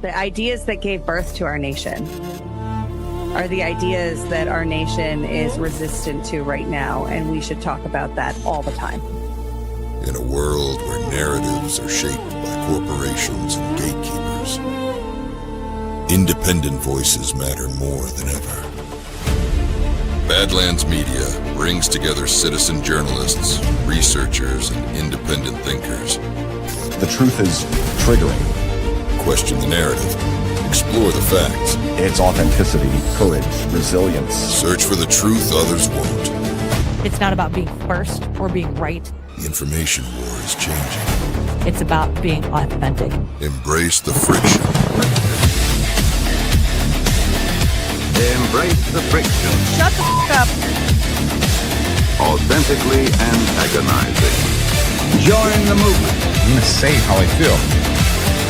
The ideas that gave birth to our nation are the ideas that our nation is resistant to right now, and we should talk about that all the time. In a world where narratives are shaped by corporations and gatekeepers, independent voices matter more than ever. Badlands Media brings together citizen journalists, researchers, and independent thinkers. The truth is triggering. Question the narrative. Explore the facts. It's authenticity, courage, resilience. Search for the truth others won't. It's not about being first or being right. The information war is changing. It's about being authentic. Embrace the friction. Embrace the friction. Shut the f*** up. Authentically antagonizing. Join the movement. I'm going to say how I feel.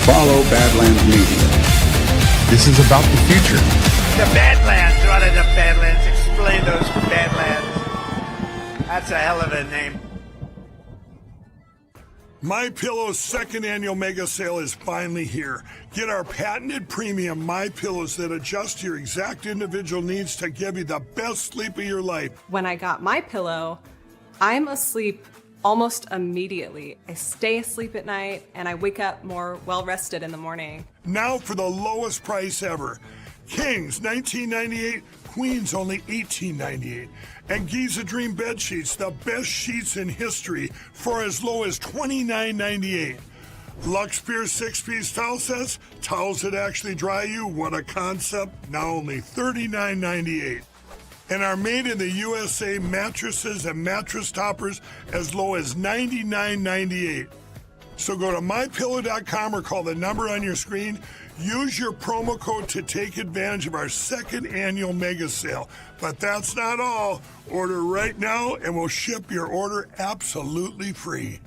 Follow Badlands Media. This is about the future. The Badlands. What are the Badlands? Explain those Badlands. That's a hell of a name. MyPillow's second annual mega sale is finally here. Get our patented premium MyPillows that adjust to your exact individual needs to give you the best sleep of your life. When I got MyPillow, I'm asleep almost immediately. I stay asleep at night and I wake up more well-rested in the morning. Now for the lowest price ever. Kings, $19.98. Queens, only $18.98. And Giza Dream bed sheets, the best sheets in history, for as low as $29.98. Lux Pier 6-piece towel sets, towels that actually dry you. What a concept. Now only $39.98. And our made in the USA mattresses and mattress toppers as low as $99.98. So go to mypillow.com or call the number on your screen. Use your promo code to take advantage of our second annual mega sale. But that's not all. Order right now and we'll ship your order absolutely free.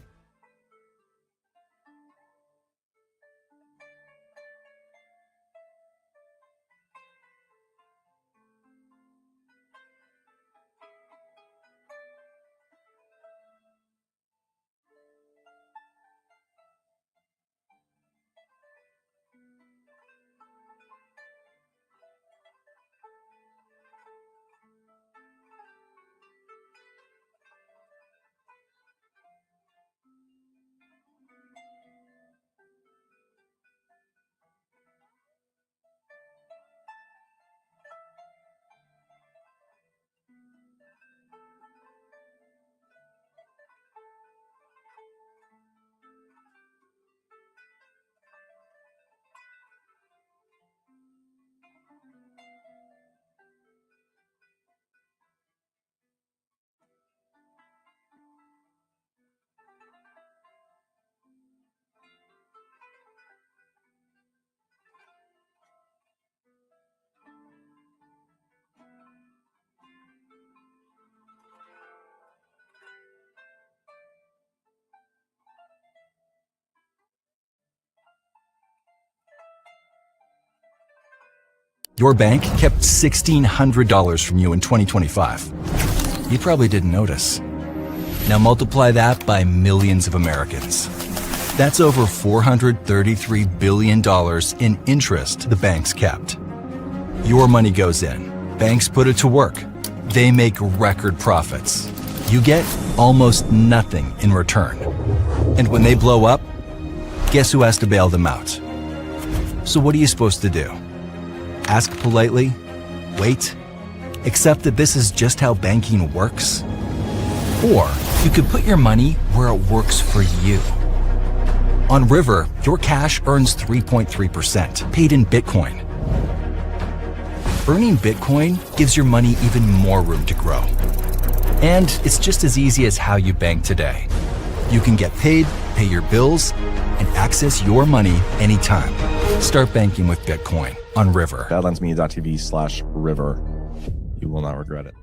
Your bank kept $1,600 from you in 2025. You probably didn't notice. Now multiply that by millions of Americans. That's over $433 billion in interest the banks kept. Your money goes in. Banks put it to work. They make record profits. You get almost nothing in return. And when they blow up, guess who has to bail them out? So what are you supposed to do? Ask politely, wait, accept that this is just how banking works? Or you could put your money where it works for you. On River, your cash earns 3.3%, paid in Bitcoin. Earning Bitcoin gives your money even more room to grow. And it's just as easy as how you bank today. You can get paid, pay your bills, and access your money anytime. Start banking with Bitcoin on River. badlandsmedia.tv/river. You will not regret it.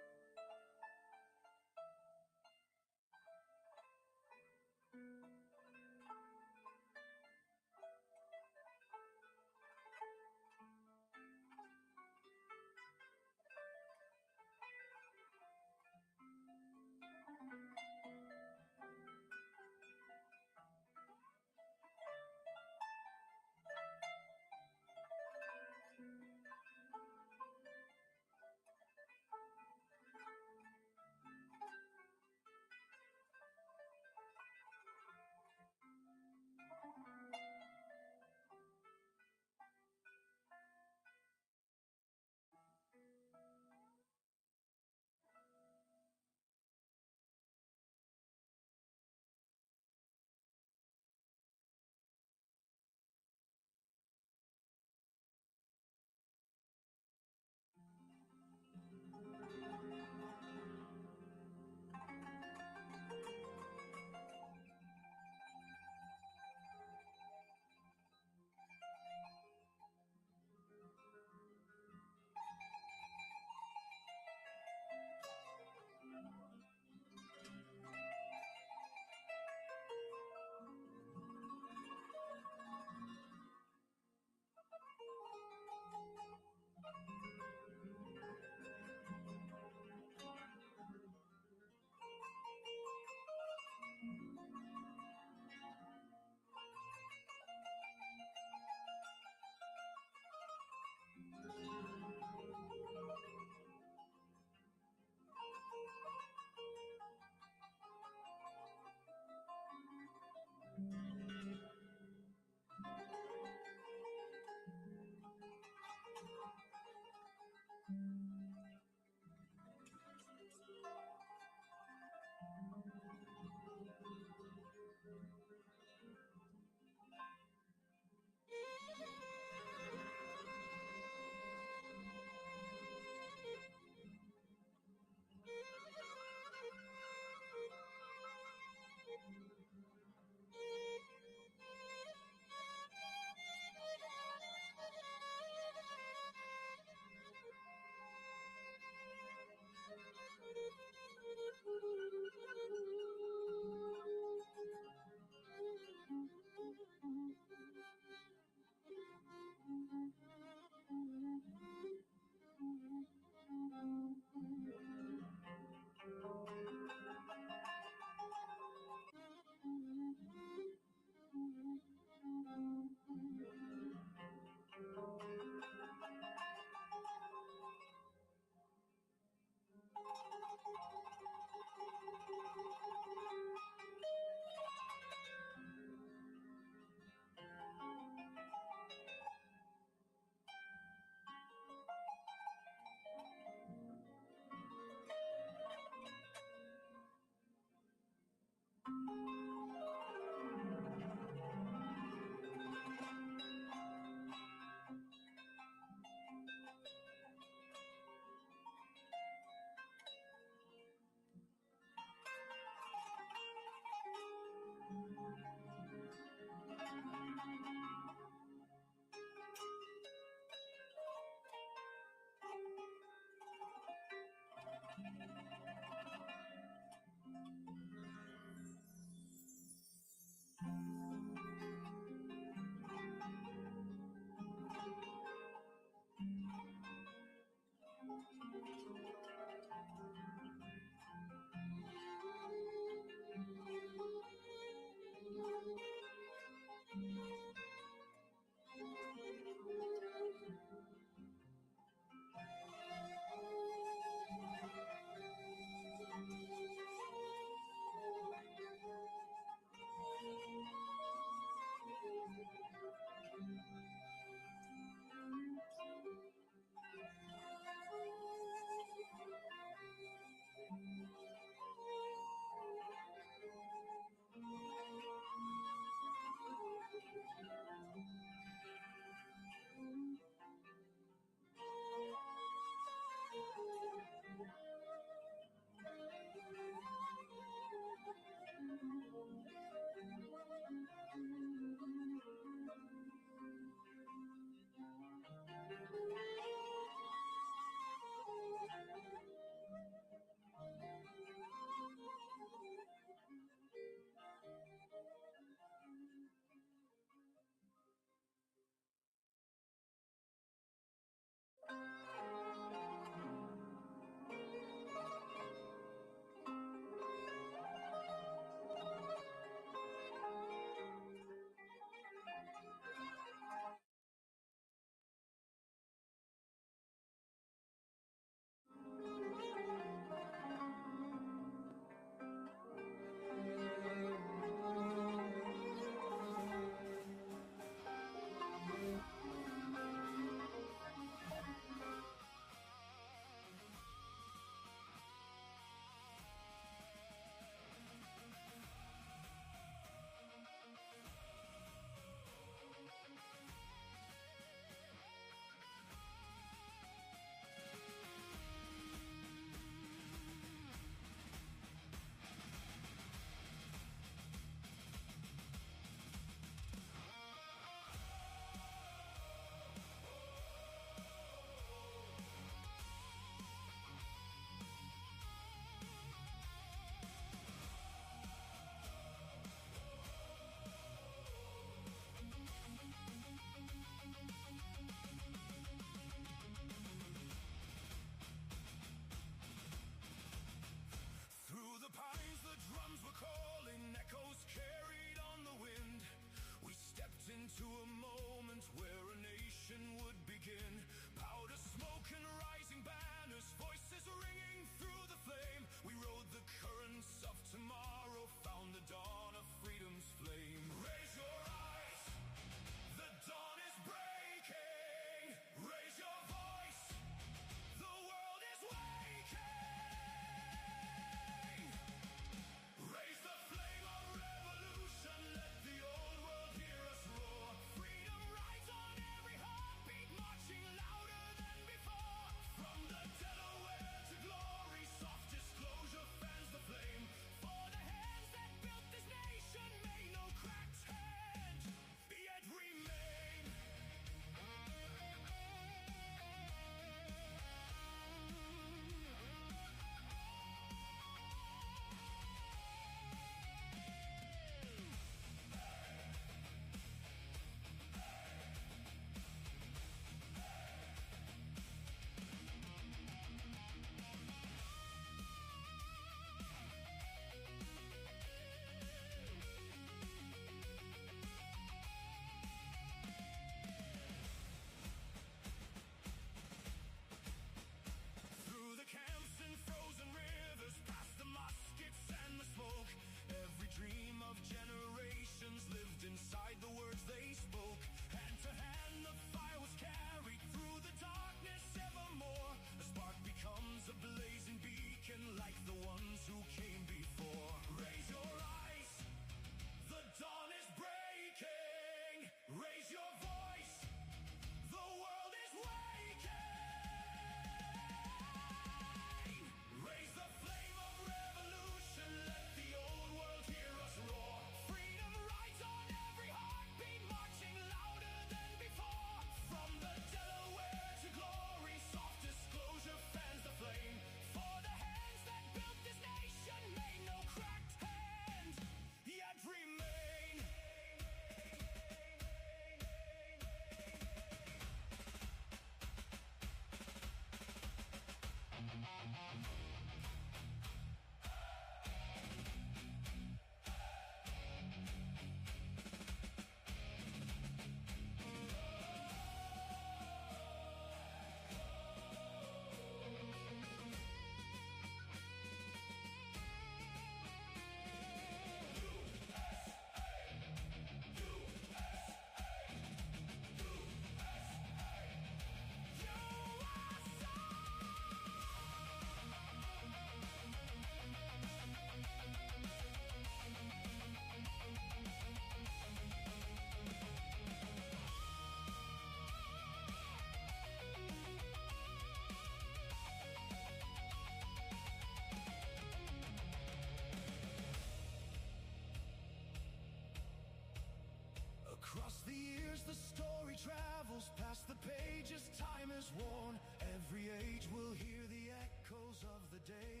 story travels past the pages, time is worn. Every age will hear the echoes of the day.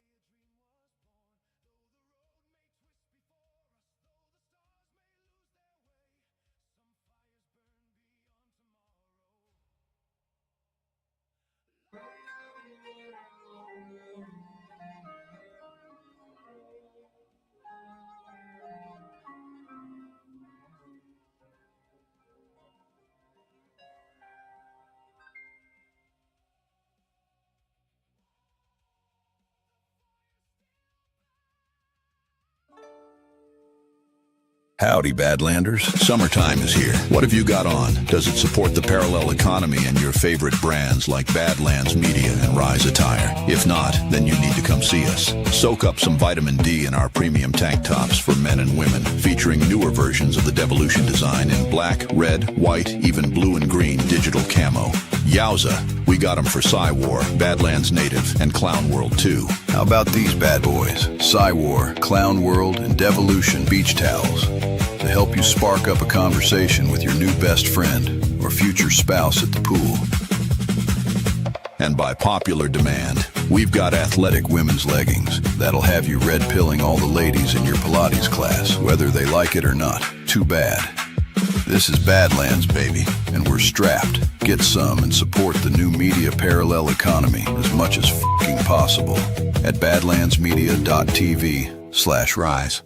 Howdy, Badlanders. Summertime is here. What have you got on? Does it support the parallel economy and your favorite brands like Badlands Media and Rise Attire? If not, then you need to come see us. Soak up some vitamin D in our premium tank tops for men and women, featuring newer versions of the Devolution design in black, red, white, even blue and green digital camo. Yowza, we got them for Psywar, Badlands Native, and Clown World too. How about these bad boys? Psywar, Clown World, and Devolution beach towels to help you spark up a conversation with your new best friend or future spouse at the pool. And by popular demand, we've got athletic women's leggings that'll have you red-pilling all the ladies in your Pilates class, whether they like it or not. Too bad. This is Badlands, baby, and we're strapped. Get some and support the new media parallel economy as much as f***ing possible at badlandsmedia.tv/rise.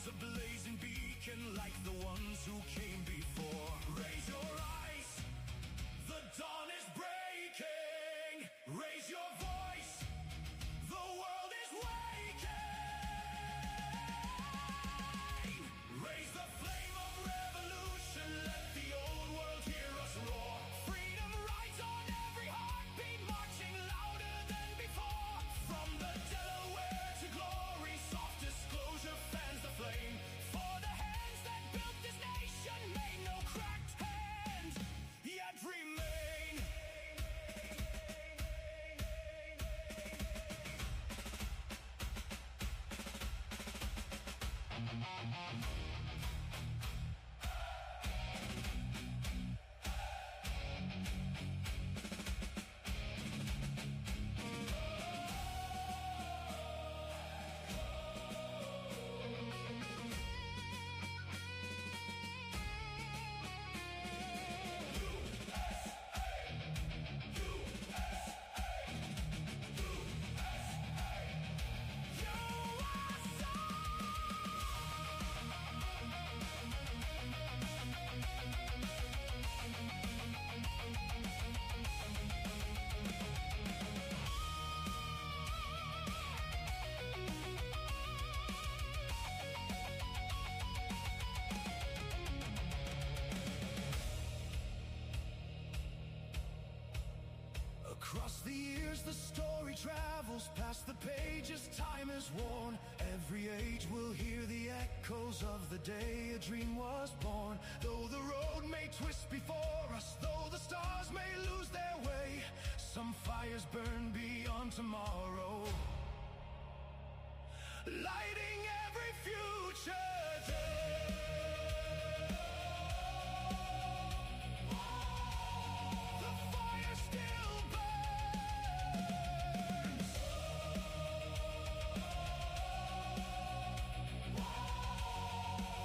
a blazing beacon like the ones who came before. Raise your eyes, the dawn is breaking. Raise your voice, the world is waking. Raise the flame of revolution, let the old world hear us roar. Freedom rides on every heartbeat, marching louder than before. From the Delaware to glory, soft disclosure fans the flame. For the hands that built this nation made no cracked hands, yet remain. Across the years the story travels past the pages time is worn. Every age will hear the echoes of the day a dream was born. Though the road may twist before us, though the stars may lose their way, some fires burn beyond tomorrow, lighting every future day. The fire still burns.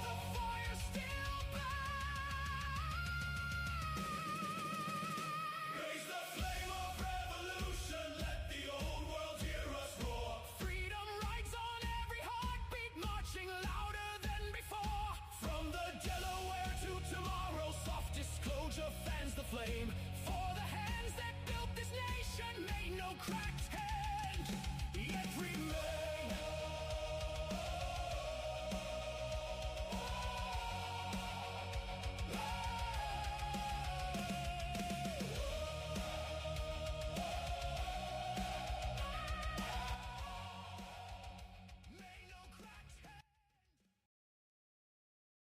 The fire still burns. Raise the flame of revolution, let the old world hear us roar. Freedom rides on every heartbeat, marching louder than before. From the Delaware to tomorrow, soft disclosure fans the flame. For the hands that built this nation made no cracked hand, yet remain.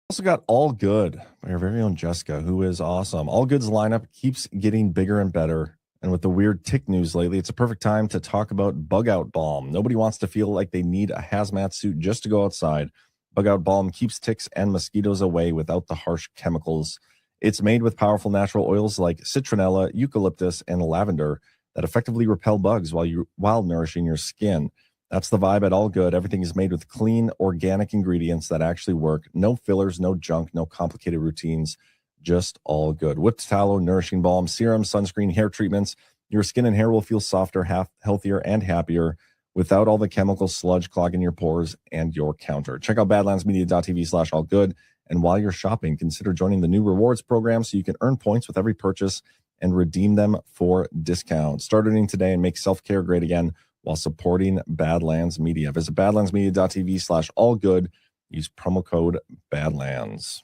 Also got All Good by our very own Jessica, who is awesome. All Good's lineup keeps getting bigger and better. And with the weird tick news lately, it's a perfect time to talk about Bug Out Balm. Nobody wants to feel like they need a hazmat suit just to go outside. Bug Out Balm keeps ticks and mosquitoes away without the harsh chemicals. It's made with powerful natural oils like citronella, eucalyptus, and lavender that effectively repel bugs while nourishing your skin. That's the vibe at All Good. Everything is made with clean, organic ingredients that actually work. No fillers, no junk, no complicated routines. Just All Good. Whipped tallow, nourishing balm, serum, sunscreen, hair treatments. Your skin and hair will feel softer, healthier, and happier without all the chemical sludge clogging your pores and your counter. Check out badlandsmedia.tv/allgood. And while you're shopping, consider joining the new rewards program so you can earn points with every purchase and redeem them for discounts. Start earning today and make self-care great again while supporting Badlands Media. Visit badlandsmedia.tv/allgood. Use promo code Badlands.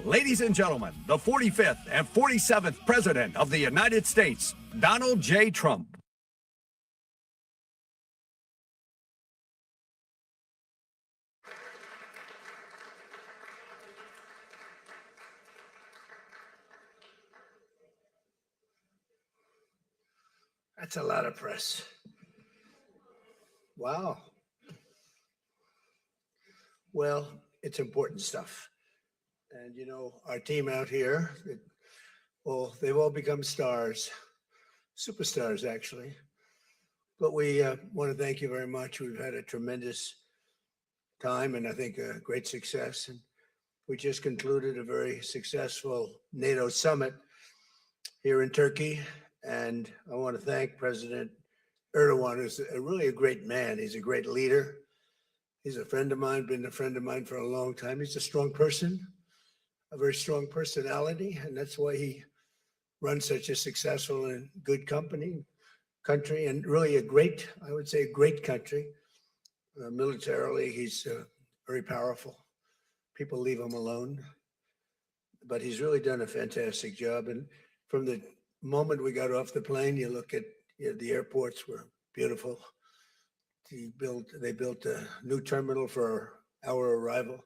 Ladies and gentlemen, the 45th and 47th President of the United States, Donald J. Trump. That's a lot of press. Wow. Well, it's important stuff. And you know, our team out here, well, they've all become stars, superstars actually. But we want to thank you very much. We've had a tremendous time and I think a great success. And we just concluded a very successful NATO summit here in Turkey. And I want to thank President Erdogan, who's really a great man. He's a great leader. He's a friend of mine, been a friend of mine for a long time. He's a strong person, a very strong personality, and that's why he runs such a successful and good country, and really a great, I would say, a great country. Militarily, he's very powerful. People leave him alone, but he's really done a fantastic job. And from the moment we got off the plane, you look at the airports were beautiful. They built a new terminal for our arrival.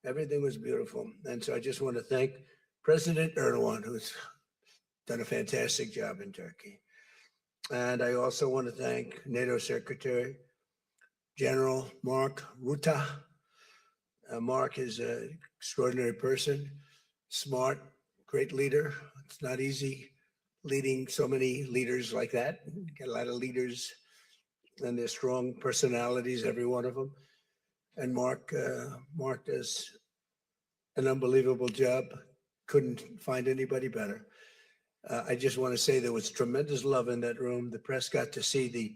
Everything was beautiful. And so I just want to thank President Erdogan, who's done a fantastic job in Turkey. And I also want to thank NATO Secretary General Mark Rutte. Mark is an extraordinary person, smart, great leader. It's not easy leading so many leaders like that. Get a lot of leaders and they're strong personalities, every one of them. And Mark does an unbelievable job. Couldn't find anybody better. I just want to say there was tremendous love in that room. The press got to see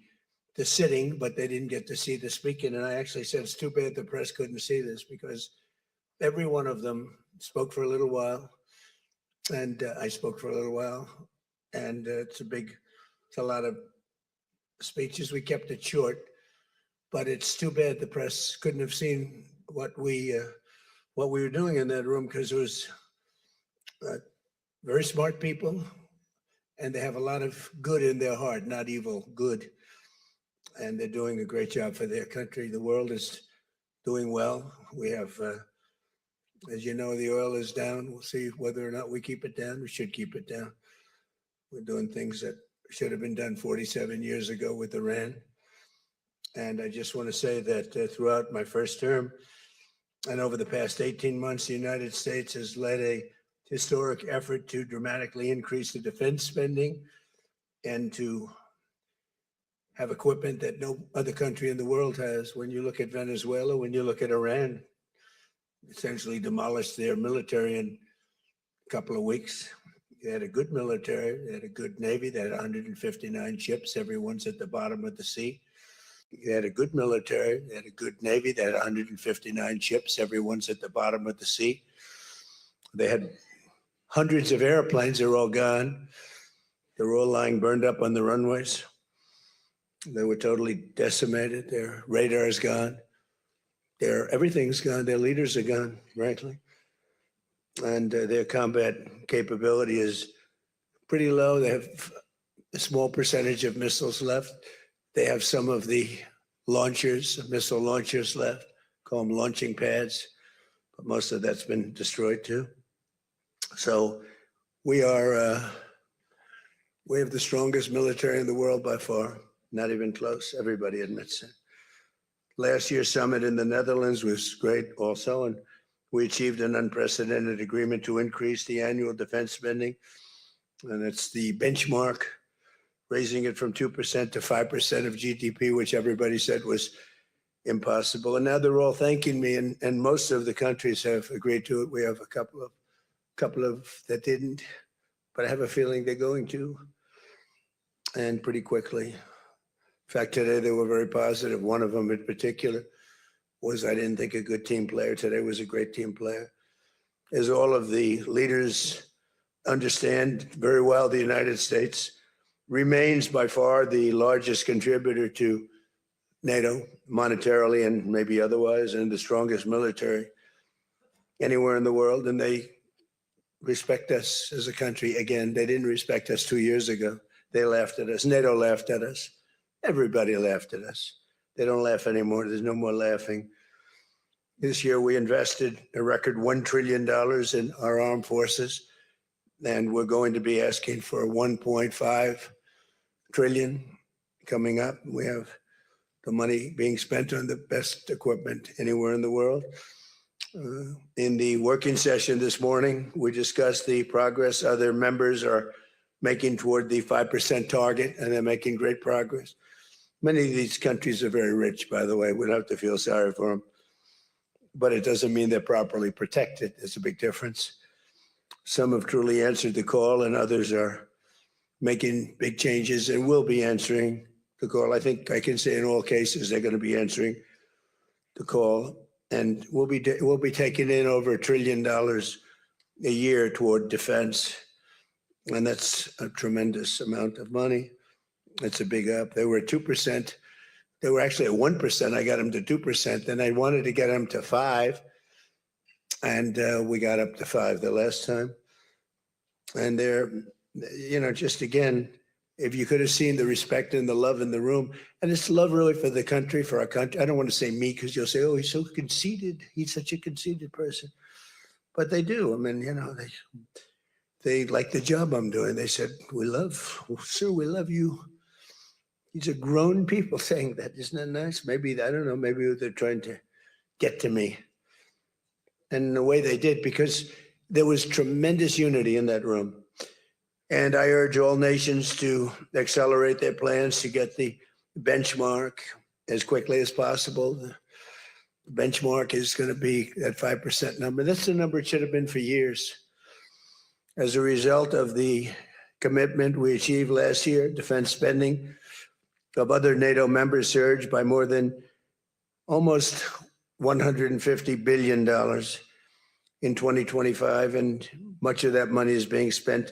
the sitting, but they didn't get to see the speaking. And I actually said, it's too bad the press couldn't see this, because every one of them spoke for a little while. And I spoke for a little while. And it's a lot of speeches. We kept it short, but it's too bad the press couldn't have seen what we were doing in that room, because it was very smart people, and they have a lot of good in their heart, not evil, good. And they're doing a great job for their country. The world is doing well. We have, as you know, the oil is down. We'll see whether or not we keep it down. We should keep it down. We're doing things that should have been done 47 years ago with Iran. And I just want to say that throughout my first term and over the past 18 months, the United States has led a historic effort to dramatically increase the defense spending and to have equipment that no other country in the world has. When you look at Venezuela, when you look at Iran, essentially demolished their military in a couple of weeks. They had a good military, they had a good Navy, they had 159 ships, everyone's at the bottom of the sea. They had a good military, they had a good Navy, they had 159 ships, everyone's at the bottom of the sea. They had hundreds of airplanes, they're all gone. They were all lying burned up on the runways. They were totally decimated. Their radar is gone. Everything's gone. Their leaders are gone, frankly. And their combat capability is pretty low. They have a small percentage of missiles left. They have some of the launchers, missile launchers left, call them launching pads, but most of that's been destroyed too. So we have the strongest military in the world by far, not even close. Everybody admits it. Last year's summit in the Netherlands was great also, and we achieved an unprecedented agreement to increase the annual defense spending, and it's the benchmark, raising it from 2% to 5% of GDP, which everybody said was impossible. And now they're all thanking me, and most of the countries have agreed to it. We have a couple of that didn't, but I have a feeling they're going to, and pretty quickly. In fact, today they were very positive. One of them in particular was, I didn't think a good team player. Today was a great team player. As all of the leaders understand very well, the United States remains by far the largest contributor to NATO, monetarily and maybe otherwise, and the strongest military anywhere in the world, and they respect us as a country. Again, they didn't respect us 2 years ago. They laughed at us. NATO laughed at us. Everybody laughed at us. They don't laugh anymore. There's no more laughing. This year, we invested a record $1 trillion in our armed forces, and we're going to be asking for 1.5 trillion coming up. We have the money being spent on the best equipment anywhere in the world. In the working session this morning, we discussed the progress other members are making toward the 5% target, and they're making great progress. Many of these countries are very rich, by the way. We don't have to feel sorry for them. But it doesn't mean they're properly protected. There's a big difference. Some have truly answered the call, and others are making big changes and will be answering the call. I think I can say in all cases they're going to be answering the call, and we'll be taking in over $1 trillion a year toward defense, and that's a tremendous amount of money. It's a big up. They were at 2%. They were actually at 1%. I got them to 2%. Then I wanted to get them to 5%, and we got up to 5% the last time. And they're, just again, if you could have seen the respect and the love in the room, and it's love really for the country, for our country. I don't want to say me because you'll say, oh, he's so conceited. He's such a conceited person. But they do. I mean, they like the job I'm doing. They said, sir, we love you. These are grown people saying that. Isn't that nice? Maybe, I don't know, maybe they're trying to get to me. And the way they did, because there was tremendous unity in that room. And I urge all nations to accelerate their plans to get the benchmark as quickly as possible. The benchmark is going to be that 5% number. That's the number it should have been for years. As a result of the commitment we achieved last year, defense spending of other NATO members surged by more than almost $150 billion in 2025, and much of that money is being spent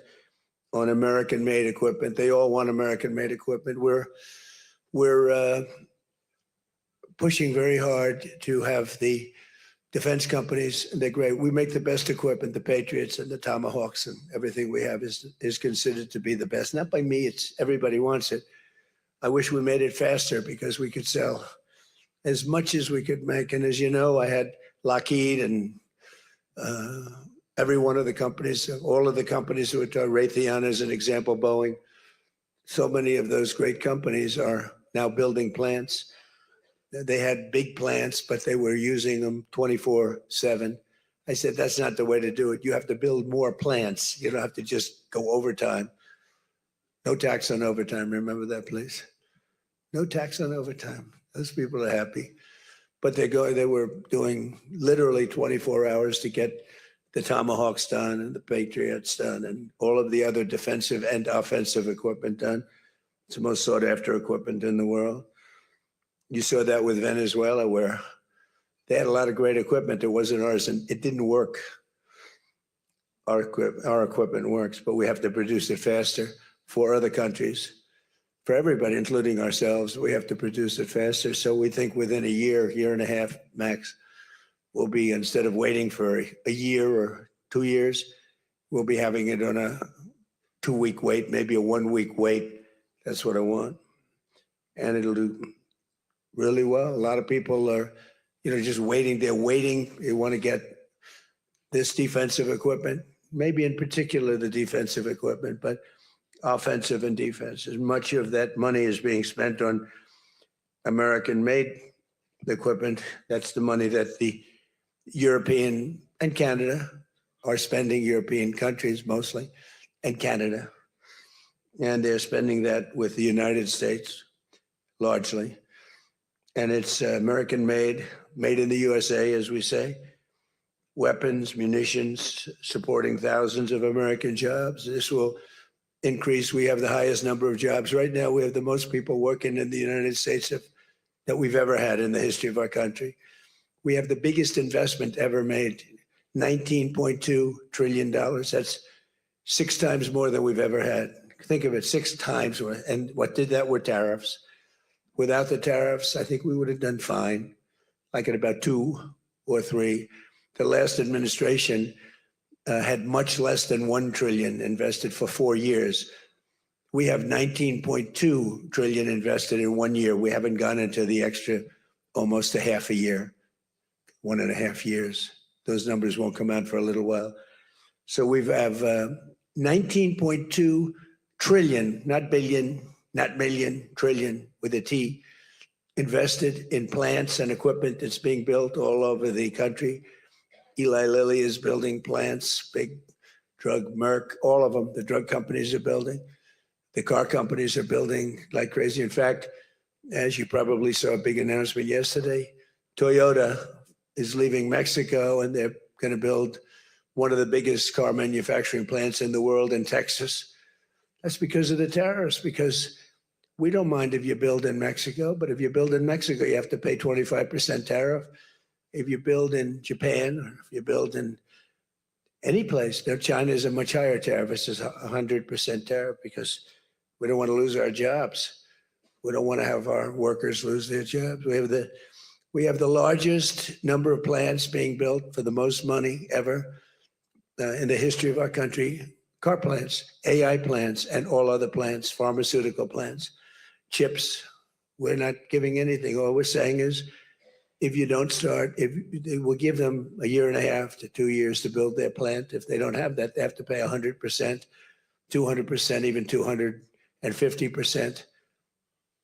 on American-made equipment. They all want American-made equipment. We're pushing very hard to have the defense companies, and they're great. We make the best equipment, the Patriots and the Tomahawks, and everything we have is considered to be the best. Not by me, it's everybody wants it. I wish we made it faster because we could sell as much as we could make. And as you know, I had Lockheed and every one of the companies, all of the companies, which are Raytheon as an example, Boeing. So many of those great companies are now building plants. They had big plants, but they were using them 24/7. I said, that's not the way to do it. You have to build more plants. You don't have to just go overtime. No tax on overtime. Remember that, please. No tax on overtime. Those people are happy. But they were doing literally 24 hours to get the Tomahawks done and the Patriots done and all of the other defensive and offensive equipment done. It's the most sought after equipment in the world. You saw that with Venezuela, where they had a lot of great equipment. It wasn't ours, and it didn't work. Our equipment works, but we have to produce it faster for other countries. For everybody, including ourselves, we have to produce it faster. So we think within a year and a half max, we'll be, instead of waiting for a year or 2 years, we'll be having it on a 2-week wait, maybe a 1-week wait. That's what I want. And it'll do really well. A lot of people are, just waiting. They're waiting. They want to get this defensive equipment, maybe in particular the defensive equipment, but offensive and defense. As much of that money is being spent on American-made equipment. That's the money that the European and Canada are spending, European countries mostly, and Canada. And they're spending that with the United States largely. And it's American-made, made in the USA, as we say. Weapons, munitions, supporting thousands of American jobs. This will increase. We have the highest number of jobs. Right now, we have the most people working in the United States that we've ever had in the history of our country. We have the biggest investment ever made, $19.2 trillion. That's 6 times more than we've ever had. Think of it, 6 times more. And what did that were tariffs. Without the tariffs, I think we would have done fine, like at about 2 or 3. The last administration had much less than 1 trillion invested for 4 years. We have 19.2 trillion invested in 1 year. We haven't gone into the extra almost a half a year, 1.5 years. Those numbers won't come out for a little while. So we have 19.2 trillion, not billion, not million, trillion with a T, invested in plants and equipment that's being built all over the country. Eli Lilly is building plants, big drug, Merck, all of them, the drug companies are building. The car companies are building like crazy. In fact, as you probably saw a big announcement yesterday, Toyota is leaving Mexico and they're going to build one of the biggest car manufacturing plants in the world in Texas. That's because of the tariffs, because we don't mind if you build in Mexico, but if you build in Mexico, you have to pay 25% tariff. If you build in Japan, or if you build in any place, now China is a much higher tariff. It's just 100% tariff because we don't want to lose our jobs. We don't want to have our workers lose their jobs. We have the largest number of plants being built for the most money ever in the history of our country. Car plants, AI plants, and all other plants, pharmaceutical plants, chips. We're not giving anything. All we're saying is, if you don't start, we'll give them 1.5 to 2 years to build their plant. If they don't have that, they have to pay 100%, 200%, even 250%.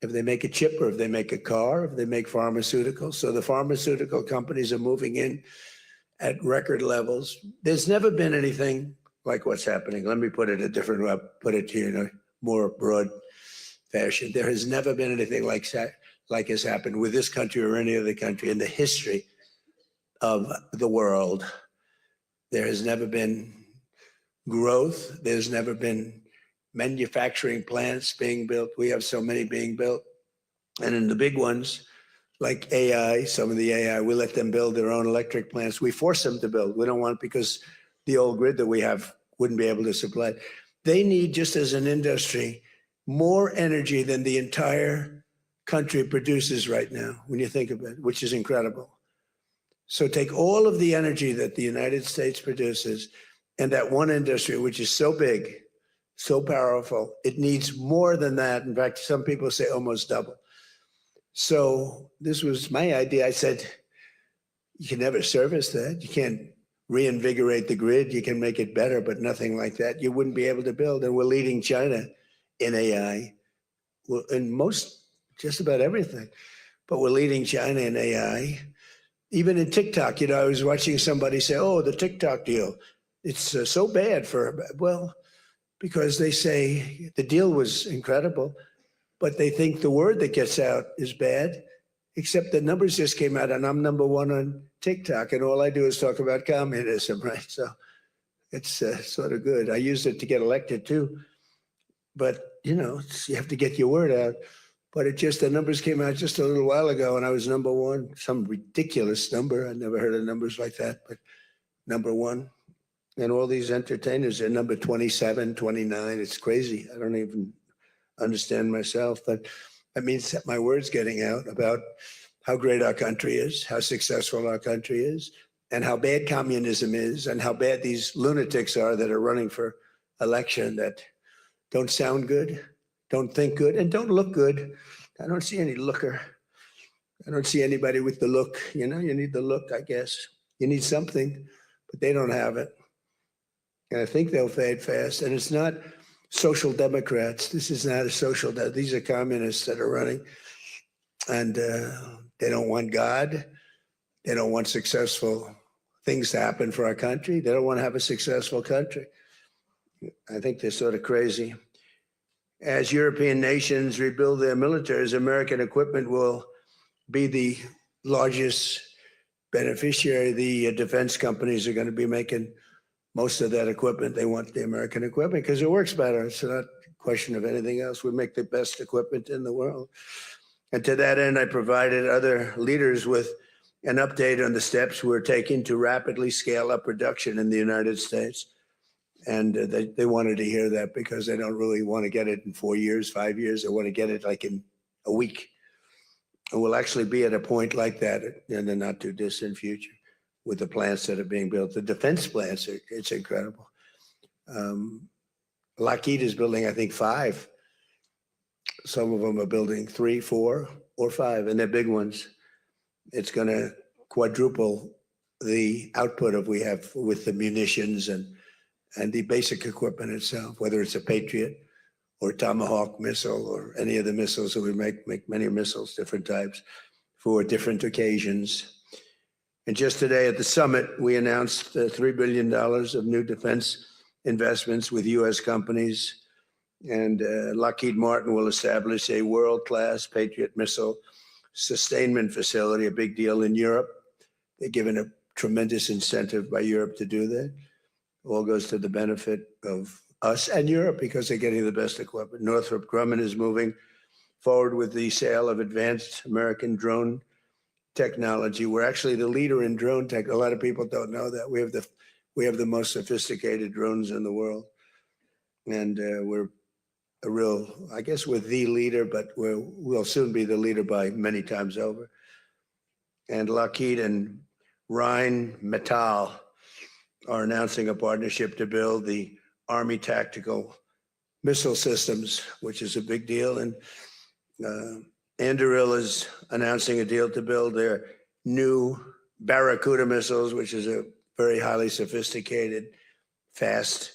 If they make a chip or if they make a car, if they make pharmaceuticals. So the pharmaceutical companies are moving in at record levels. There's never been anything like what's happening. Let me put it a different way, put it to you in a more broad fashion. There has never been anything like has happened with this country or any other country in the history of the world. There has never been growth. There's never been manufacturing plants being built. We have so many being built. And in the big ones, like AI, some of the AI, we let them build their own electric plants. We force them to build. We don't want it because the old grid that we have wouldn't be able to supply. They need, just as an industry, more energy than the entire country produces right now, when you think of it, which is incredible. So take all of the energy that the United States produces and that one industry, which is so big, so powerful, it needs more than that. In fact, some people say almost double. So this was my idea. I said, you can never service that. You can't reinvigorate the grid. You can make it better, but nothing like that. You wouldn't be able to build. And we're leading China in AI, in just about everything. But we're leading China in AI. Even in TikTok, I was watching somebody say, oh, the TikTok deal, it's so bad because they say the deal was incredible, but they think the word that gets out is bad, except the numbers just came out and I'm #1 on TikTok and all I do is talk about communism, right? So it's sort of good. I used it to get elected too, but you have to get your word out. But the numbers came out just a little while ago and I was #1, some ridiculous number. I never heard of numbers like that, but #1. And all these entertainers are number 27, 29. It's crazy. I don't even understand myself, but that means that my word's getting out about how great our country is, how successful our country is, and how bad communism is, and how bad these lunatics are that are running for election that don't sound good, don't think good, and don't look good. I don't see any looker. I don't see anybody with the look. You need the look, I guess. You need something, but they don't have it. And I think they'll fade fast. And it's not social democrats. This is not a social, these are communists that are running. And they don't want God. They don't want successful things to happen for our country. They don't want to have a successful country. I think they're sort of crazy. As European nations rebuild their militaries, American equipment will be the largest beneficiary. The defense companies are going to be making most of that equipment. They want the American equipment because it works better. It's not a question of anything else. We make the best equipment in the world. And to that end, I provided other leaders with an update on the steps we're taking to rapidly scale up production in the United States. And they wanted to hear that because they don't really want to get it in 4 years, 5 years. They want to get it like in a week. And we'll actually be at a point like that in the not too distant future. with the plants that are being built. The defense plants, it's incredible. Lockheed is building, I think, 5. Some of them are building 3, 4, or 5, and they're big ones. It's going to quadruple the output we have with the munitions and the basic equipment itself, whether it's a Patriot or Tomahawk missile or any of the missiles that we make many missiles, different types, for different occasions. And just today at the summit, we announced $3 billion of new defense investments with U.S. companies. And Lockheed Martin will establish a world-class Patriot missile sustainment facility, a big deal in Europe. They're given a tremendous incentive by Europe to do that. All goes to the benefit of us and Europe because they're getting the best equipment. Northrop Grumman is moving forward with the sale of advanced American drone technology. We're actually the leader in drone tech. A lot of people don't know that. We have the most sophisticated drones in the world. And we're a real, I guess we're the leader, but we'll soon be the leader by many times over. And Lockheed and Rheinmetall are announcing a partnership to build the Army Tactical Missile Systems, which is a big deal. And Anduril is announcing a deal to build their new Barracuda missiles, which is a very highly sophisticated, fast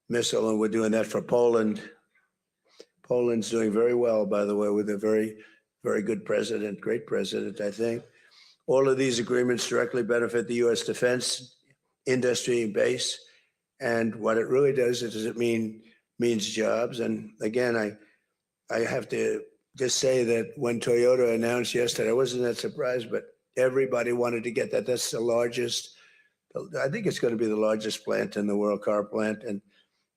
missile. And we're doing that for Poland. Poland's doing very well, by the way, with a very, very good president, great president, I think. All of these agreements directly benefit the U.S. defense industry base. And what it really does is it means jobs. And again, I have to just say that when Toyota announced yesterday, I wasn't that surprised, but everybody wanted to get that. That's the largest, I think it's going to be the largest plant in the world, car plant. And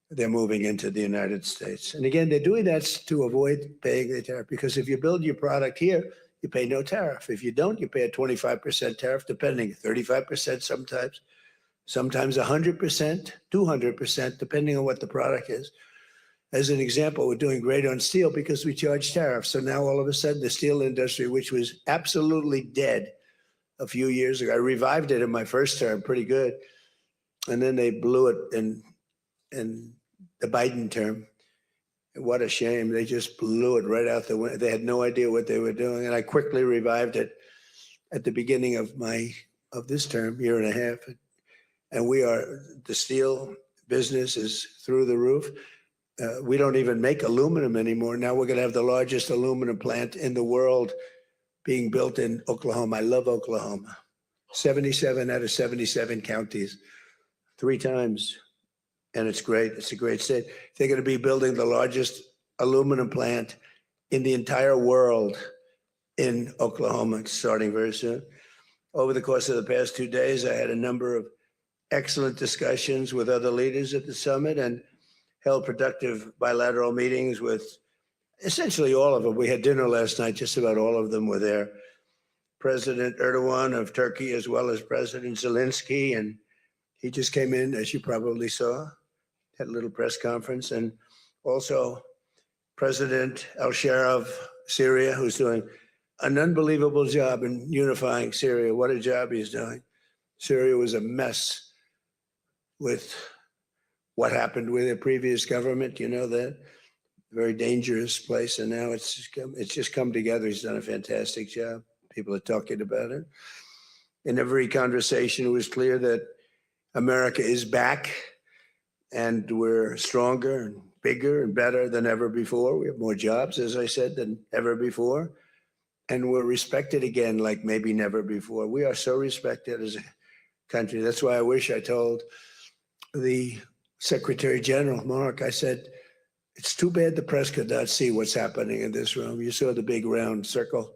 they're moving into the United States. And again, they're doing that to avoid paying the tariff, because if you build your product here, you pay no tariff. If you don't, you pay a 25% tariff, depending, 35% sometimes 100%, 200%, depending on what the product is. As an example, we're doing great on steel because we charge tariffs. So now all of a sudden the steel industry, which was absolutely dead a few years ago, I revived it in my first term, pretty good. And then they blew it in the Biden term. What a shame. They just blew it right out the window. They had no idea what they were doing. And I quickly revived it at the beginning of this term, year and a half. And the steel business is through the roof. We don't even make aluminum anymore. Now we're going to have the largest aluminum plant in the world being built in Oklahoma. I love Oklahoma. 77 out of 77 counties, 3 times. And it's great. It's a great state. They're going to be building the largest aluminum plant in the entire world in Oklahoma, starting very soon. Over the course of the past 2 days, I had a number of excellent discussions with other leaders at the summit and held productive bilateral meetings with essentially all of them. We had dinner last night. Just about all of them were there. President Erdogan of Turkey, as well as President Zelensky. And he just came in, as you probably saw, had a little press conference. And also President al-Shara of Syria, who's doing an unbelievable job in unifying Syria. What a job he's doing. Syria was a mess with what happened with the previous government. You know that. Very dangerous place. And now it's just come together. He's done a fantastic job. People are talking about it. In every conversation, it was clear that America is back and we're stronger and bigger and better than ever before. We have more jobs, as I said, than ever before. And we're respected again like maybe never before. We are so respected as a country. That's why I wish I told the Secretary General, Mark, I said, it's too bad the press could not see what's happening in this room. You saw the big round circle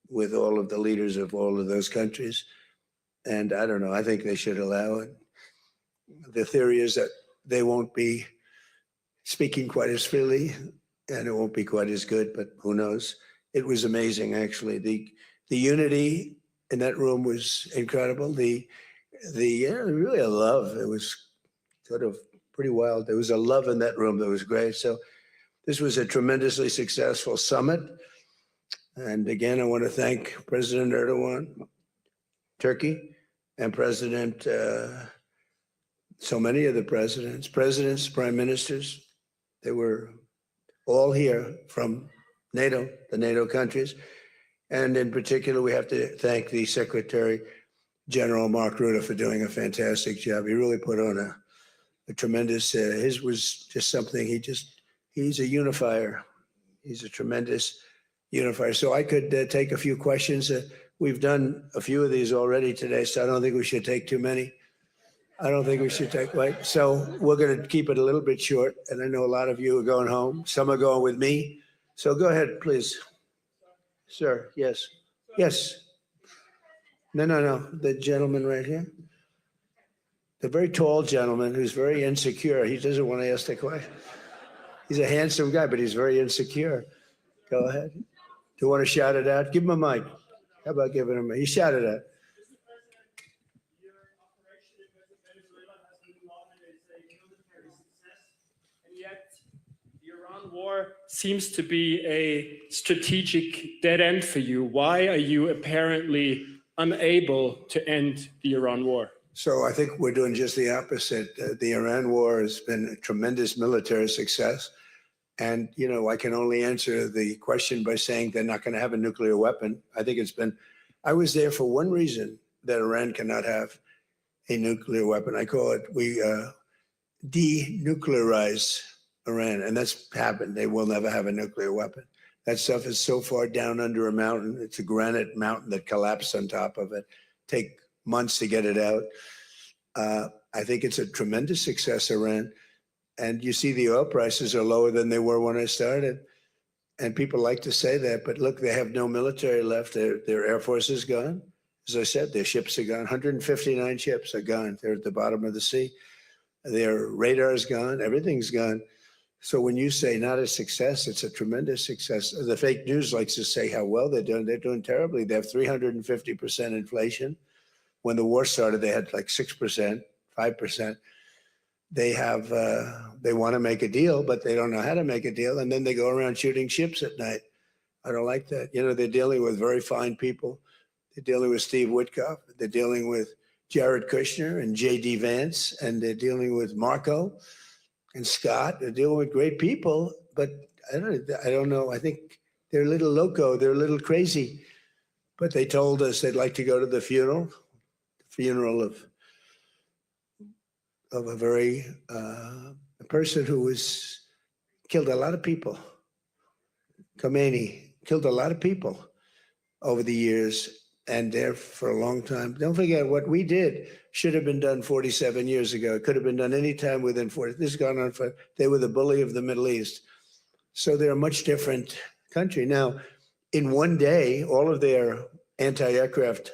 with all of the leaders of all of those countries. And I don't know, I think they should allow it. The theory is that they won't be speaking quite as freely and it won't be quite as good, but who knows? It was amazing, actually. The unity in that room was incredible. Really a love. It was sort of pretty wild. There was a love in that room that was great. So this was a tremendously successful summit. And again, I want to thank President Erdogan, Turkey, and President, so many of the presidents, prime ministers, they were all here from NATO, the NATO countries. And in particular, we have to thank the Secretary General Mark Rutte for doing a fantastic job. He really put on a tremendous, his was just something, he's a unifier. He's a tremendous unifier. So I could take a few questions. We've done a few of these already today, so I don't think we should take too many. I don't think we should take, right? So we're going to keep it a little bit short. And I know a lot of you are going home. Some are going with me. So go ahead, please. Sir, yes. Yes. No. The gentleman right here. The very tall gentleman who's very insecure. He doesn't want to ask the question. He's a handsome guy, but he's very insecure. Go ahead. Do you want to shout it out? Give him a mic. How about giving him a mic? You shout it out. War seems to be a strategic dead end for you. Why are you apparently unable to end the Iran war? So I think we're doing just the opposite. The Iran war has been a tremendous military success. And, you know, I can only answer the question by saying they're not going to have a nuclear weapon. I think I was there for one reason, that Iran cannot have a nuclear weapon. I call it, we denuclearize Iran, and that's happened. They will never have a nuclear weapon. That stuff is so far down under a mountain. It's a granite mountain that collapsed on top of it. Take months to get it out. I think it's a tremendous success, Iran. And you see the oil prices are lower than they were when I started. And people like to say that, but look, they have no military left. Their Air Force is gone. As I said, their ships are gone. 159 ships are gone. They're at the bottom of the sea. Their radar is gone. Everything's gone. So when you say not a success, it's a tremendous success. The fake news likes to say how well they're doing. They're doing terribly. They have 350% inflation. When the war started, they had like 6%, 5%. They have, they want to make a deal, but they don't know how to make a deal. And then they go around shooting ships at night. I don't like that. You know, they're dealing with very fine people. They're dealing with Steve Witkoff. They're dealing with Jared Kushner and J.D. Vance, and they're dealing with Marco and Scott. They're dealing with great people, but I don't know. I think they're a little loco. They're a little crazy. But they told us they'd like to go to the funeral of a very a person who was killed a lot of people. Khomeini killed a lot of people over the years, and there for a long time. Don't forget, what we did should have been done 47 years ago. It could have been done any time within 40. This has gone on for, they were the bully of the Middle East. So they're a much different country. Now, in one day, all of their anti-aircraft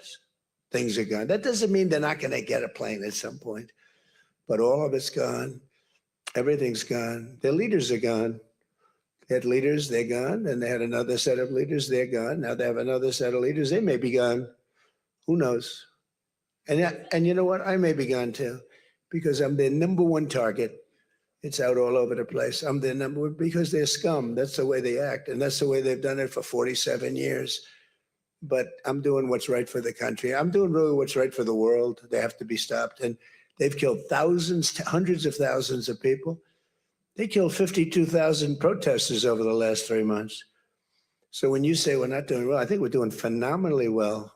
things are gone. That doesn't mean they're not going to get a plane at some point, but all of it's gone. Everything's gone. Their leaders are gone. They had leaders, they're gone. And they had another set of leaders, they're gone. Now they have another set of leaders, they may be gone. Who knows? And you know what? I may be gone too, because I'm their number one target. It's out all over the place. I'm their number one because they're scum. That's the way they act. And that's the way they've done it for 47 years. But I'm doing what's right for the country. I'm doing really what's right for the world. They have to be stopped. And they've killed thousands, hundreds of thousands of people. They killed 52,000 protesters over the last 3 months. So when you say we're not doing well, I think we're doing phenomenally well.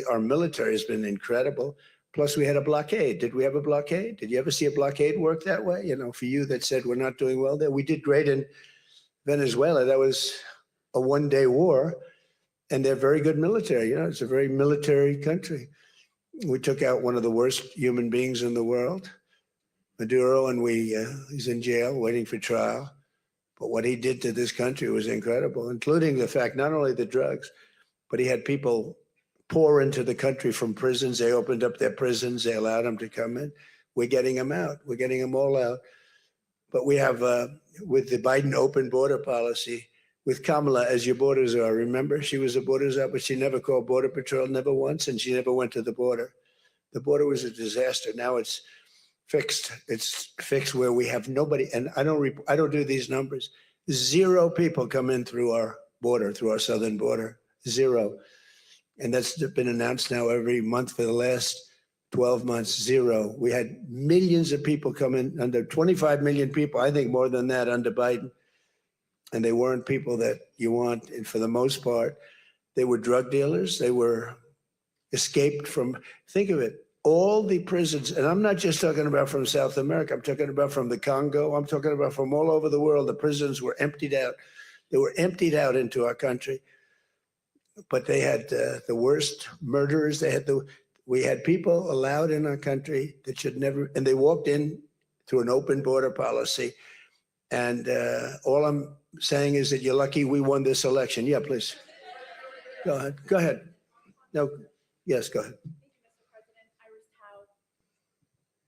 Our military has been incredible. Plus, we had a blockade. Did we have a blockade? Did you ever see a blockade work that way? You know, for you that said we're not doing well there, we did great in Venezuela. That was a one-day war, and they're very good military. You know, it's a very military country. We took out one of the worst human beings in the world, Maduro, and he's in jail waiting for trial. But what he did to this country was incredible, including the fact not only the drugs, but he had people pour into the country from prisons. They opened up their prisons. They allowed them to come in. We're getting them out. We're getting them all out. But we have, with the Biden open border policy, with Kamala as your borders are. Remember, she was a borders up, but she never called Border Patrol, never once, and she never went to the border. The border was a disaster. Now it's fixed. It's fixed where we have nobody, and I don't do these numbers. 0 people come in through our border, through our southern border. 0. And that's been announced now every month for the last 12 months, zero. We had millions of people come in, under 25 million people, I think more than that under Biden. And they weren't people that you want. And for the most part, they were drug dealers. They were escaped from, think of it, all the prisons. And I'm not just talking about from South America. I'm talking about from the Congo. I'm talking about from all over the world. The prisons were emptied out. They were emptied out into our country. But they had the worst murderers. We had people allowed in our country that should never, and they walked in through an open border policy. And all I'm saying is that you're lucky we won this election. Yeah, please. Go ahead. Go ahead. No, yes, go ahead.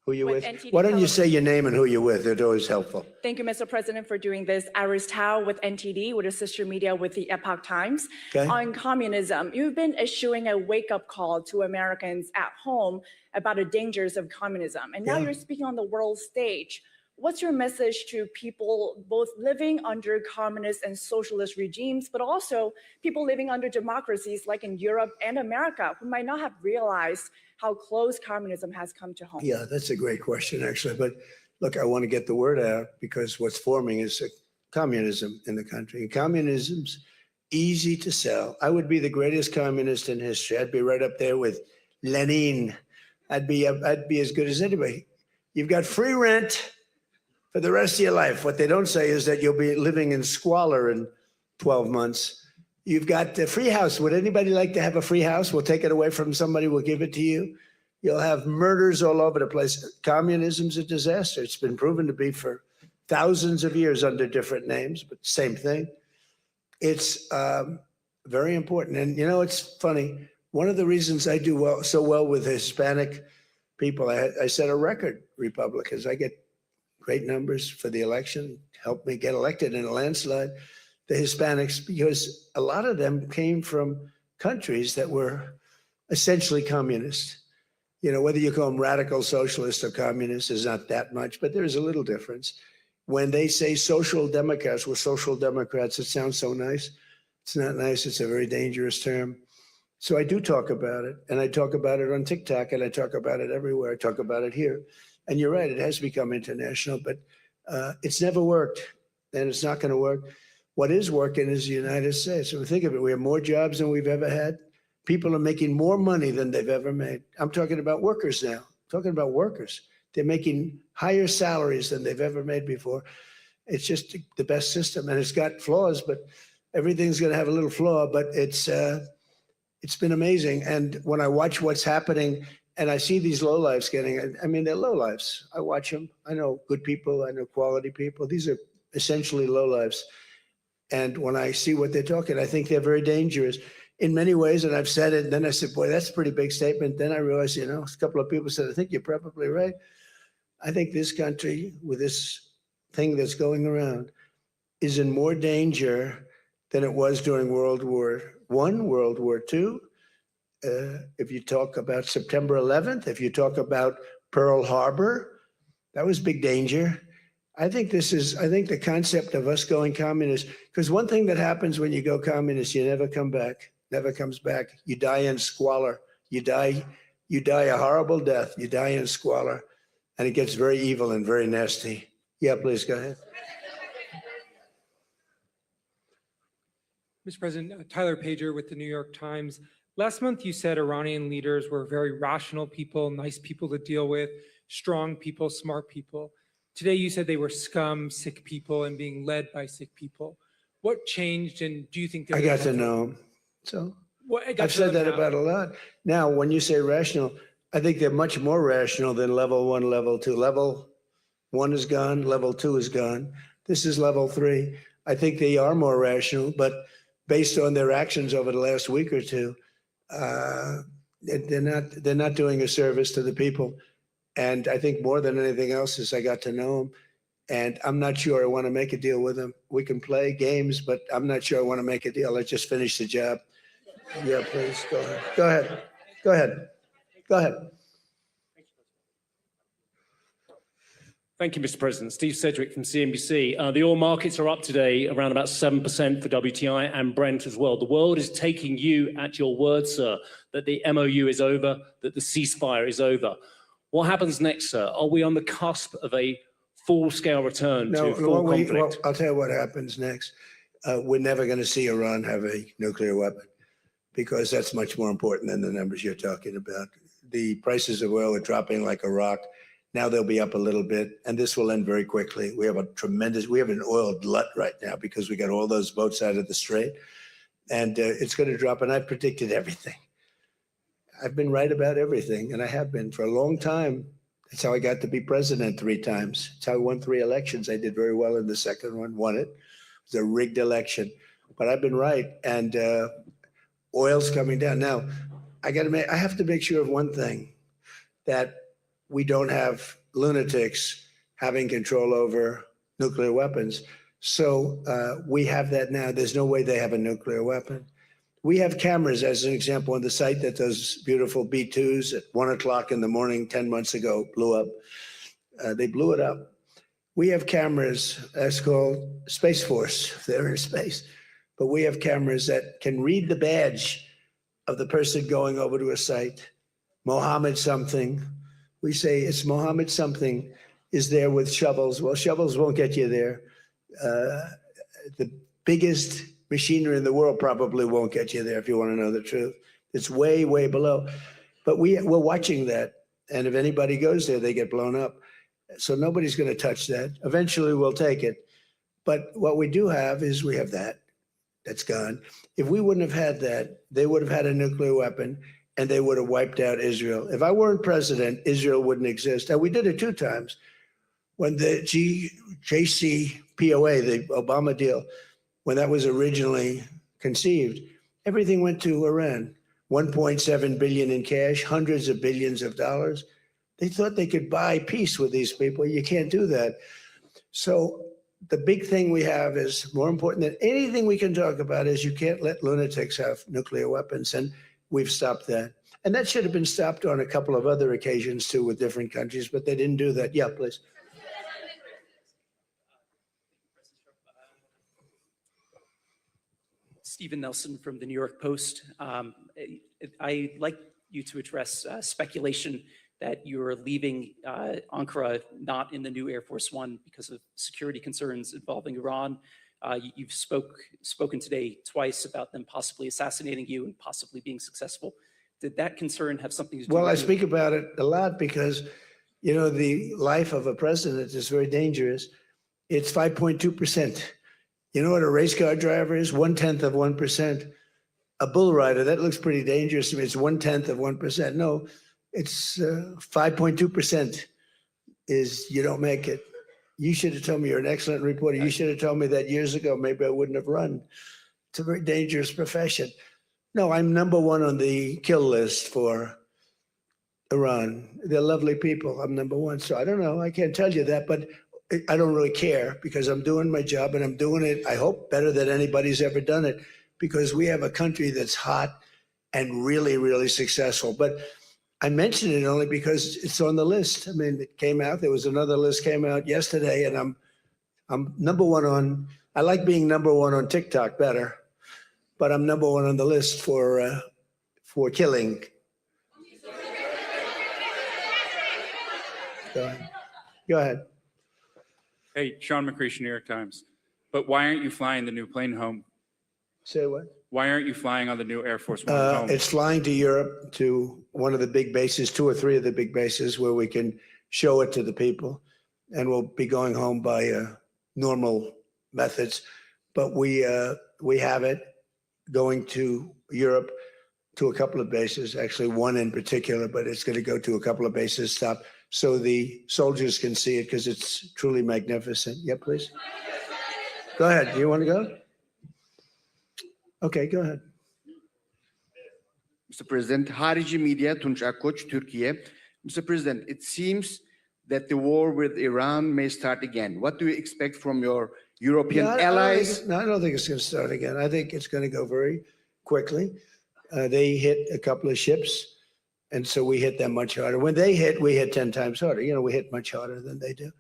Who you with? Why don't you say your name and who you're with? It's always helpful. Thank you, Mr. President, for doing this. Iris Tao with NTD, with a sister media with the Epoch Times. Okay. On communism, you've been issuing a wake-up call to Americans at home about the dangers of communism. And now you're speaking on the world stage. What's your message to people both living under communist and socialist regimes, but also people living under democracies like in Europe and America who might not have realized how close communism has come to home? Yeah, that's a great question, actually. But look, I want to get the word out because what's forming is communism in the country. And communism's easy to sell. I would be the greatest communist in history. I'd be right up there with Lenin. I'd be as good as anybody. You've got free rent for the rest of your life. What they don't say is that you'll be living in squalor in 12 months. You've got a free house. Would anybody like to have a free house? We'll take it away from somebody. We'll give it to you. You'll have murders all over the place. Communism's a disaster. It's been proven to be for thousands of years under different names, but same thing. It's very important. And you know, it's funny. One of the reasons I do so well with Hispanic people, I set a record, Republicans. I get great numbers for the election, helped me get elected in a landslide. The Hispanics, because a lot of them came from countries that were essentially communist. You know, whether you call them radical socialists or communists is not that much, but there's a little difference. When they say social democrats, we're social democrats, it sounds so nice. It's not nice, it's a very dangerous term. So I do talk about it, and I talk about it on TikTok, and I talk about it everywhere. I talk about it here. And you're right, it has become international, but it's never worked, and it's not gonna work. What is working is the United States. So think of it, we have more jobs than we've ever had. People are making more money than they've ever made. I'm talking about workers now, I'm talking about workers. They're making higher salaries than they've ever made before. It's just the best system, and it's got flaws, but everything's gonna have a little flaw, but it's been amazing. And when I watch what's happening, and I see these lowlifes getting, I mean, they're lowlifes. I watch them. I know good people. I know quality people. These are essentially lowlifes. And when I see what they're talking, I think they're very dangerous in many ways. And I've said it. And then I said, boy, that's a pretty big statement. Then I realized, you know, a couple of people said, I think you're probably right. I think this country, with this thing that's going around, is in more danger than it was during World War I, World War II. If you talk about September 11th, if you talk about Pearl Harbor, that was big danger. I think the concept of us going communist, because one thing that happens when you go communist, you never come back, never comes back. You die in squalor. You die a horrible death. You die in squalor, and it gets very evil and very nasty. Yeah, please go ahead. Mr. President, Tyler Pager with the New York Times. Last month, you said Iranian leaders were very rational people, nice people to deal with, strong people, smart people. Today, you said they were scum, sick people, and being led by sick people. What changed, and do you think— I got to know them. So I've said that about a lot. Now, when you say rational, I think they're much more rational than level 1, level 2. Level 1 is gone, level 2 is gone. This is level 3. I think they are more rational, but based on their actions over the last week or two, they're not doing a service to the people. And I think more than anything else is I got to know them, and I'm not sure I want to make a deal with them. We can play games, but I'm not sure I want to make a deal. I just finished the job. Yeah, please go ahead. Go ahead. Go ahead. Go ahead. Thank you, Mr. President. Steve Sedgwick from CNBC. The oil markets are up today around about 7% for WTI and Brent as well. The world is taking you at your word, sir, that the MOU is over, that the ceasefire is over. What happens next, sir? Are we on the cusp of a full-scale return to full conflict? I'll tell you what happens next. We're never going to see Iran have a nuclear weapon because that's much more important than the numbers you're talking about. The prices of oil are dropping like a rock. Now they'll be up a little bit, and this will end very quickly. We have an oil glut right now because we got all those boats out of the strait, and it's going to drop, and I've predicted everything. I've been right about everything, and I have been for a long time. That's how I got to be president 3 times. That's how I won 3 elections. I did very well in the second one, won it. It was a rigged election, but I've been right, and oil's coming down. Now, I have to make sure of one thing, that we don't have lunatics having control over nuclear weapons. So we have that now. There's no way they have a nuclear weapon. We have cameras, as an example, on the site that those beautiful B-2s at 1 o'clock in the morning 10 months ago blew up. They blew it up. We have cameras, that's called Space Force. They're in space. But we have cameras that can read the badge of the person going over to a site. Mohammed something. We say it's Mohammed something is there with shovels. Well, shovels won't get you there. The biggest machinery in the world probably won't get you there if you want to know the truth. It's way, way below. But we're watching that. And if anybody goes there, they get blown up. So nobody's going to touch that. Eventually, we'll take it. But what we do have is we have that. That's gone. If we wouldn't have had that, they would have had a nuclear weapon, and they would have wiped out Israel. If I weren't president, Israel wouldn't exist. And we did it 2 times. When the JCPOA, the Obama deal, when that was originally conceived, everything went to Iran. 1.7 billion in cash, hundreds of billions of dollars. They thought they could buy peace with these people. You can't do that. So the big thing we have is more important than anything we can talk about is you can't let lunatics have nuclear weapons. And we've stopped that. And that should have been stopped on a couple of other occasions too with different countries, but they didn't do that. Yeah, please. Stephen Nelson from the New York Post. I'd like you to address speculation that you're leaving Ankara not in the new Air Force One because of security concerns involving Iran. You've spoken today twice about them possibly assassinating you and possibly being successful. Did that concern have something to do with Well, I speak about it a lot because, you know, the life of a president is very dangerous. It's 5.2%. You know what a race car driver is? 1/10 of 1%. A bull rider, that looks pretty dangerous to me. It's 1/10 of 1%. No, it's 5.2% is you don't make it. You should have told me you're an excellent reporter. You should have told me that years ago. Maybe I wouldn't have run. It's a very dangerous profession. No, I'm #1 on the kill list for Iran. They're lovely people. I'm #1. So I don't know. I can't tell you that, but I don't really care because I'm doing my job and I'm doing it, I hope, better than anybody's ever done it because we have a country that's hot and really, really successful. But I mention it only because it's on the list. I mean, it came out. There was another list came out yesterday, and I'm #1 on. I like being #1 on TikTok better, but I'm #1 on the list for killing. Go ahead. Hey, Sean McCreesh, New York Times. But why aren't you flying the new plane home? Say what? Why aren't you flying on the new Air Force One home? It's flying to Europe to one of the big bases, 2 or 3 of the big bases where we can show it to the people. And we'll be going home by normal methods. But we have it going to Europe to a couple of bases, actually 1 in particular, but it's going to go to a couple of bases, stop, so the soldiers can see it because it's truly magnificent. Yeah, please. Go ahead. Do you want to go? Okay, go ahead. Mr. President, Harici Media, Tunç Akkoç, Türkiye. Mr. President, it seems that the war with Iran may start again. What do you expect from your European allies? I don't think it's going to start again. I think it's going to go very quickly. They hit a couple of ships, and so we hit them much harder. When they hit, we hit 10 times harder. You know, we hit much harder than they do.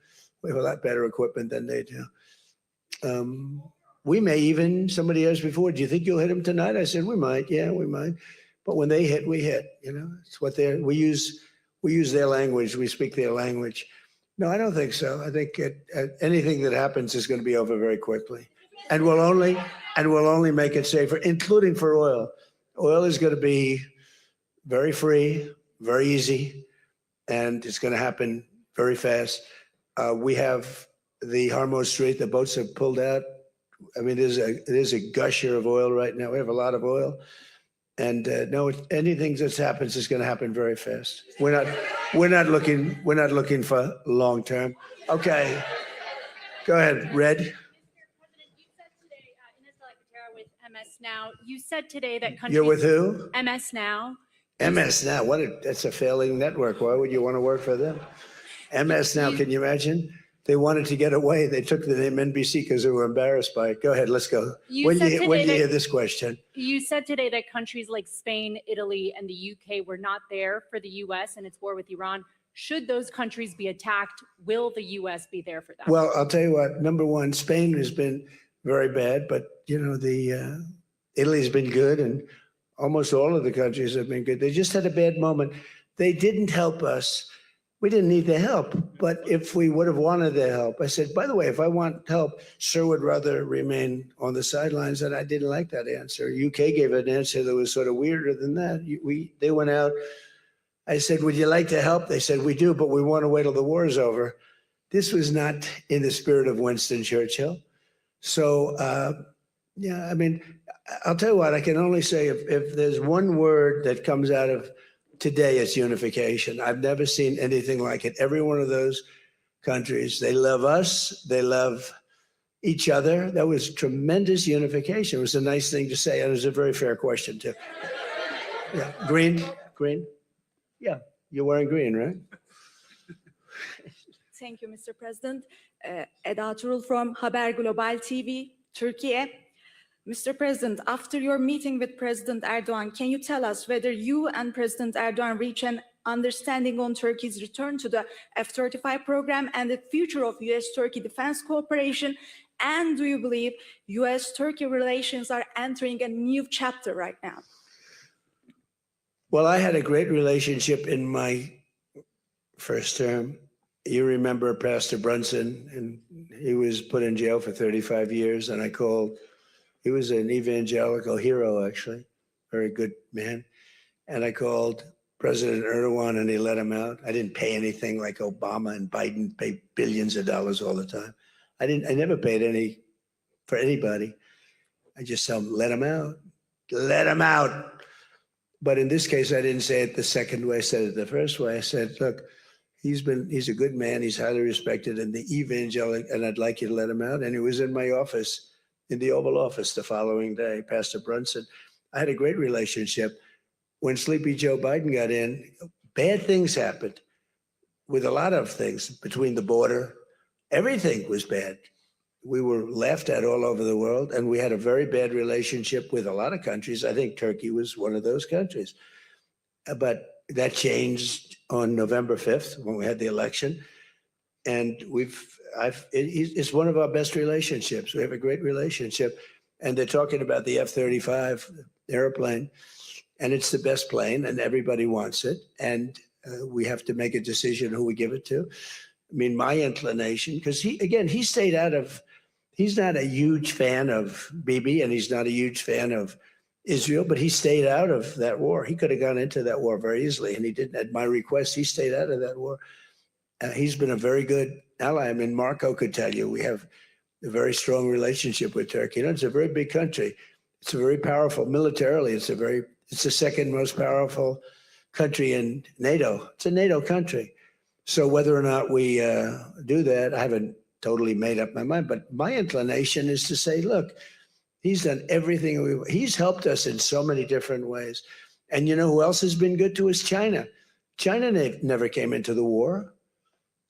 We have a lot better equipment than they do. We may even, somebody asked before, do you think you'll hit them tonight? I said, we might. Yeah, we might. But when they hit, we hit. You know, it's what we use their language. We speak their language. No, I don't think so. I think anything that happens is going to be over very quickly, and we'll only make it safer, including for oil. Oil is going to be very free, very easy, and it's going to happen very fast. We have the Hormuz Strait. The boats have pulled out. I mean, there's a gusher of oil right now. We have a lot of oil. And no, anything that happens is going to happen very fast. We're not looking for long term. Okay, go ahead, Red. With MS Now, you said today that countries. You're with who? MS Now. MS Now. That's a failing network. Why would you want to work for them? MS Now. Can you imagine? They wanted to get away. They took the name NBC because they were embarrassed by it. Go ahead, let's go. When do you hear this question? You said today that countries like Spain, Italy, and the UK were not there for the U.S. and its war with Iran. Should those countries be attacked, will the U.S. be there for them? Well, I'll tell you what. Number one, Spain has been very bad, but you know Italy's been good, and almost all of the countries have been good. They just had a bad moment. They didn't help us. We didn't need the help, but if we would have wanted the help, I said, by the way, if I want help, Sir would rather remain on the sidelines, and I didn't like that answer. UK gave an answer that was sort of weirder than that. They went out. I said, would you like to help? They said, we do, but we want to wait till the war is over. This was not in the spirit of Winston Churchill. So, yeah, I mean, I'll tell you what, I can only say if there's one word that comes out of today, it's unification. I've never seen anything like it. Every one of those countries, they love us, they love each other. That was tremendous unification. It was a nice thing to say. And it was a very fair question, too. Yeah, green. Yeah, you're wearing green, right? Thank you, Mr. President. Eda Turul from Haber Global TV, Turkey. Mr. President, after your meeting with President Erdogan, can you tell us whether you and President Erdogan reach an understanding on Turkey's return to the F-35 program and the future of U.S.-Turkey defense cooperation? And do you believe U.S.-Turkey relations are entering a new chapter right now? Well, I had a great relationship in my first term. You remember Pastor Brunson, and he was put in jail for 35 years, and I called. He was an evangelical hero, actually, very good man. And I called President Erdogan, and he let him out. I didn't pay anything like Obama and Biden pay billions of dollars all the time. I never paid any for anybody. I just tell them, let him out, let him out. But in this case, I didn't say it the second way. I said it the first way. I said, look, he's a good man. He's highly respected in the evangelical, and I'd like you to let him out. And he was in my office, in the Oval Office the following day, Pastor Brunson. I had a great relationship. When Sleepy Joe Biden got in, bad things happened with a lot of things between the border. Everything was bad. We were laughed at all over the world, and we had a very bad relationship with a lot of countries. I think Turkey was one of those countries. But that changed on November 5th when we had the election. And it's one of our best relationships. We have a great relationship. And they're talking about the F-35 airplane, and it's the best plane, and everybody wants it. And we have to make a decision who we give it to. I mean, my inclination, because he stayed out of, he's not a huge fan of Bibi, and he's not a huge fan of Israel, but he stayed out of that war. He could have gone into that war very easily, and he didn't. At my request, he stayed out of that war. He's been a very good ally. I mean, Marco could tell you we have a very strong relationship with Turkey. You know, it's a very big country. It's a very powerful militarily. It's the second most powerful country in NATO. It's a NATO country. So whether or not we do that, I haven't totally made up my mind. But my inclination is to say, look, he's done everything. He's helped us in so many different ways. And you know who else has been good to us? China. China never came into the war.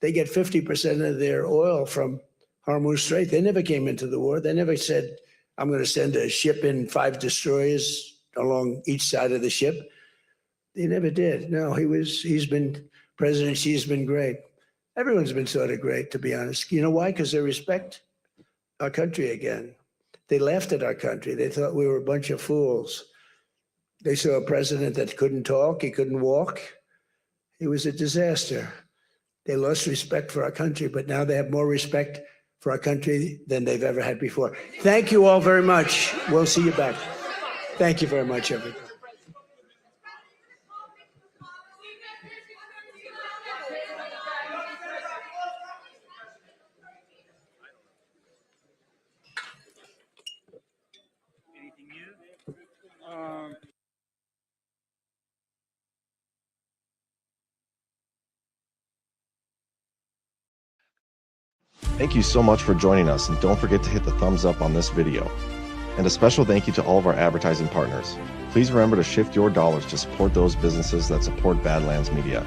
They get 50% of their oil from Hormuz Strait. They never came into the war. They never said, I'm going to send a ship in 5 destroyers along each side of the ship. They never did. No, President Xi's been great. Everyone's been sort of great, to be honest. You know why? Because they respect our country again. They laughed at our country. They thought we were a bunch of fools. They saw a president that couldn't talk, he couldn't walk. He was a disaster. They lost respect for our country, but now they have more respect for our country than they've ever had before. Thank you all very much. We'll see you back. Thank you very much, everybody. Thank you so much for joining us, and don't forget to hit the thumbs up on this video. And a special thank you to all of our advertising partners. Please remember to shift your dollars to support those businesses that support Badlands Media.